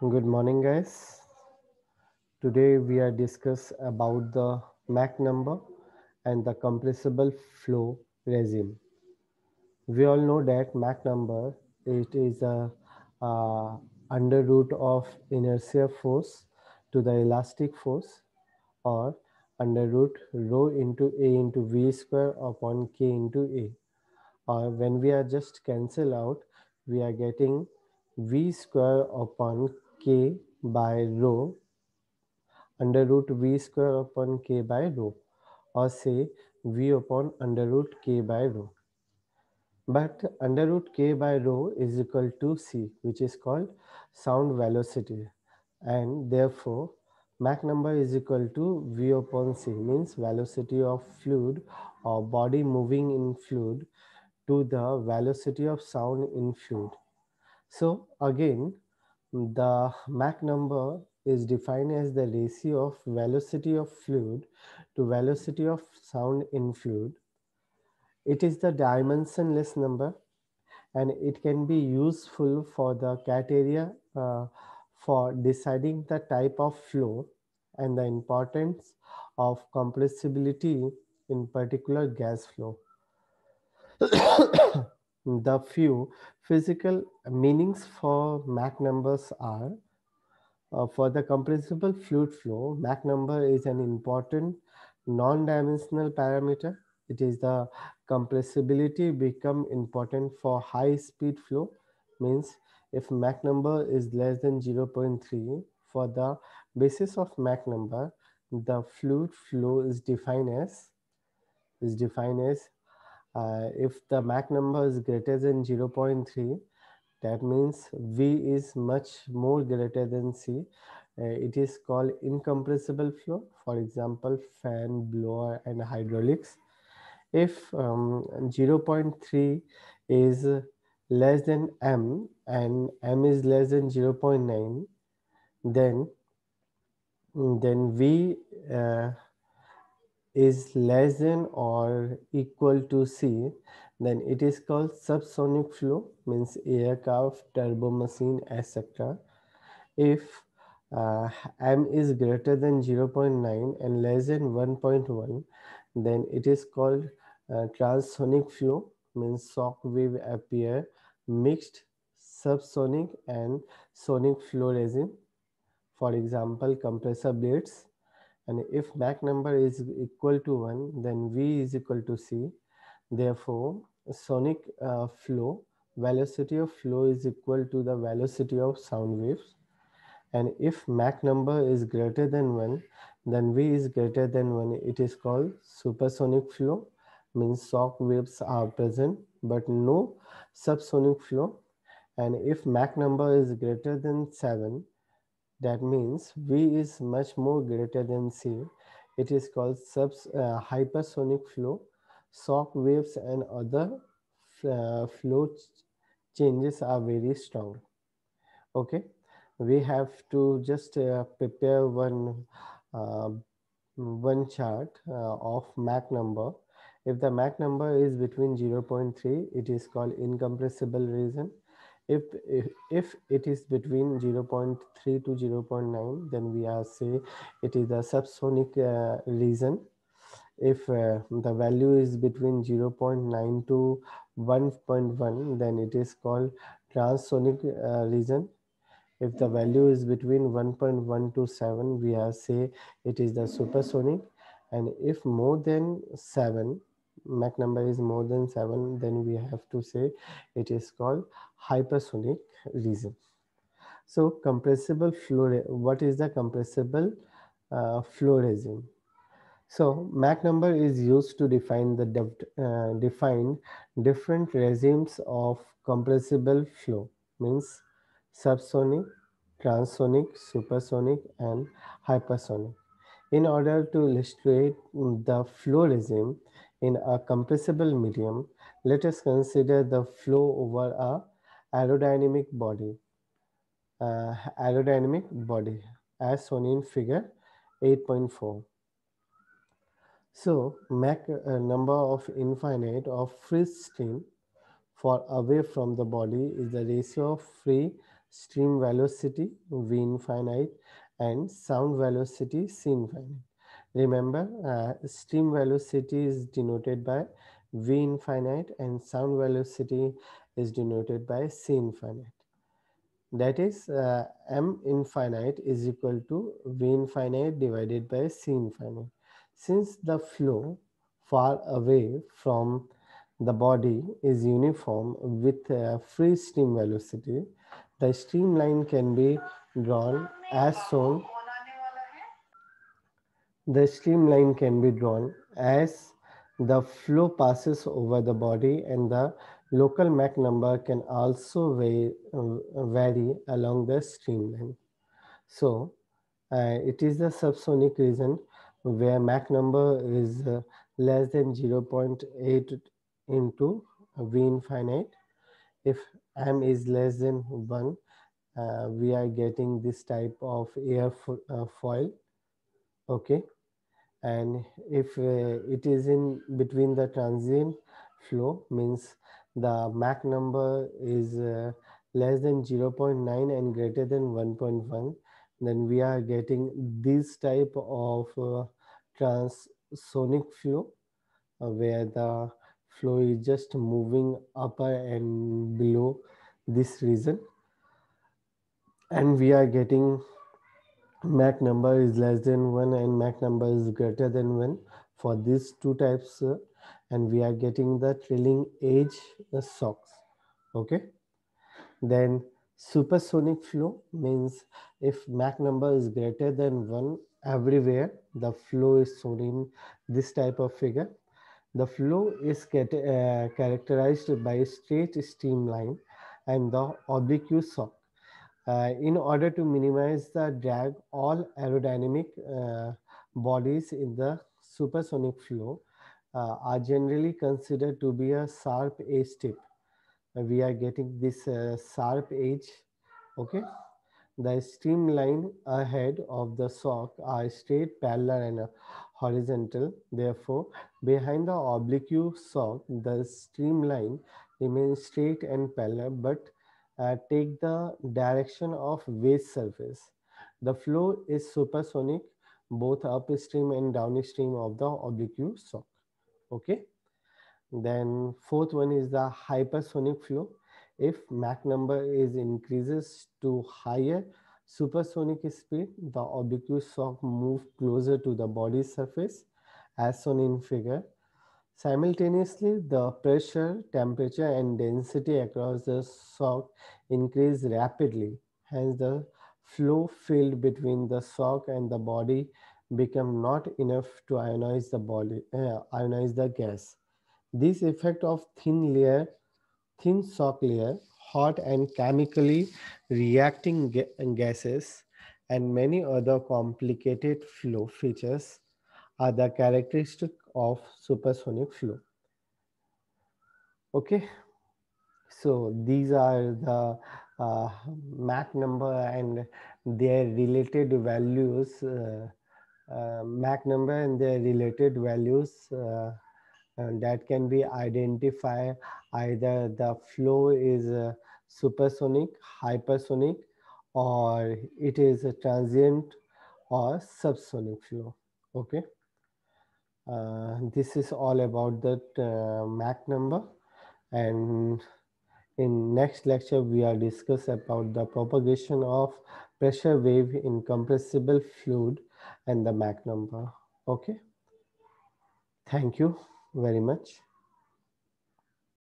Good morning, guys. Today we are discuss about the Mach number and the compressible flow regime. We all know that Mach number it is a under root of inertia force to the elastic force, or under root rho into a into v square upon k into a. Or when we are just cancel out, we are getting v square upon k by rho under root v square upon k by rho, or say v upon under root k by rho. But under root k by rho is equal to c, which is called sound velocity, and therefore Mach number is equal to v upon c, means velocity of fluid or body moving in fluid to the velocity of sound in fluid. So again, the Mach number is defined as the ratio of velocity of fluid to velocity of sound in fluid. It is the dimensionless number, and it can be useful for the criteria for deciding the type of flow and the importance of compressibility in particular gas flow. The few physical meanings for Mach numbers are: for the compressible fluid flow, Mach number is an important non-dimensional parameter. It is the compressibility become important for high-speed flow, means if Mach number is less than 0.3, for the basis of Mach number, the fluid flow is defined as if the Mach number is greater than 0.3, that means V is much more greater than C. It is called incompressible flow, for example, fan, blower, and hydraulics. If 0.3 is less than M and M is less than 0.9, then V is less than or equal to C, then it is called subsonic flow, means aircraft, turbo machine, etc. If M is greater than 0.9 and less than 1.1, then it is called transonic flow, means shock wave appear mixed subsonic and sonic flow regime, for example compressor blades. And if Mach number is equal to 1, then V is equal to C. Therefore, sonic flow, velocity of flow is equal to the velocity of sound waves. And if Mach number is greater than 1, then V is greater than 1. It is called supersonic flow, means shock waves are present but no subsonic flow. And if Mach number is greater than 7, that means V is much more greater than C. It is called hypersonic flow. Shock waves and other flow changes are very strong. Okay, we have to just prepare uh, one chart of Mach number. If the Mach number is between 0.3, it is called incompressible region. If it is between 0.3 to 0.9, then we are say it is the subsonic region. If the value is between 0.9 to 1.1, then it is called transonic region. If the value is between 1.1 to 7, we are say it is the supersonic. And if more than 7, Mach number is more than 7, then we have to say it is called hypersonic region. So compressible flow, what is the compressible flow regime? So Mach number is used to define different regimes of compressible flow, means subsonic, transonic, supersonic, and hypersonic. In order to illustrate the flow regime in a compressible medium, let us consider the flow over a aerodynamic body. Aerodynamic body, as shown in figure 8.4. So Mach number of infinite of free stream for away from the body is the ratio of free stream velocity V infinite, and sound velocity C infinite. Remember, stream velocity is denoted by V infinite and sound velocity is denoted by C infinite. That is, m infinite is equal to V infinite divided by C infinite. Since the flow far away from the body is uniform with free stream velocity, the streamline can be drawn as shown. The streamline can be drawn as the flow passes over the body, and the local Mach number can also vary along the streamline. So, it is the subsonic region where Mach number is less than 0.8 into V infinite. If m is less than 1, we are getting this type of foil. Okay, and if it is in between the transient flow, means the Mach number is less than 0.9 and greater than 1.1, then we are getting this type of transonic flow, where the flow is just moving upper and below this region, and we are getting Mach number is less than 1 and Mach number is greater than 1 for these two types, and we are getting the trailing edge shocks. Okay, then supersonic flow means if Mach number is greater than 1 everywhere, the flow is shown in this type of figure. The flow is characterized by a straight streamline and the oblique shock. In order to minimize the drag, all aerodynamic bodies in the supersonic flow are generally considered to be a sharp edge tip. We are getting this sharp edge. Okay, the streamline ahead of the shock are straight, parallel, and horizontal. Therefore, behind the oblique shock, the streamline remains straight and parallel, but take the direction of waste surface. The flow is supersonic, both upstream and downstream of the oblique shock. Okay. Then fourth one is the hypersonic flow. If Mach number is increases to higher supersonic speed, the oblique shock move closer to the body surface as shown in figure. Simultaneously, the pressure, temperature, and density across the shock increase rapidly. Hence, the flow field between the shock and the body become not enough to ionize the gas. This effect of thin shock layer, hot and chemically reacting gases, and many other complicated flow features are the characteristic of supersonic flow. Okay, so these are the Mach number and their related values. Mach number and their related values that can be identified, either the flow is supersonic, hypersonic, or it is a transient or subsonic flow. Okay, this is all about that Mach number, and in next lecture we are discuss about the propagation of pressure wave in compressible fluid and the Mach number. Okay, thank you very much.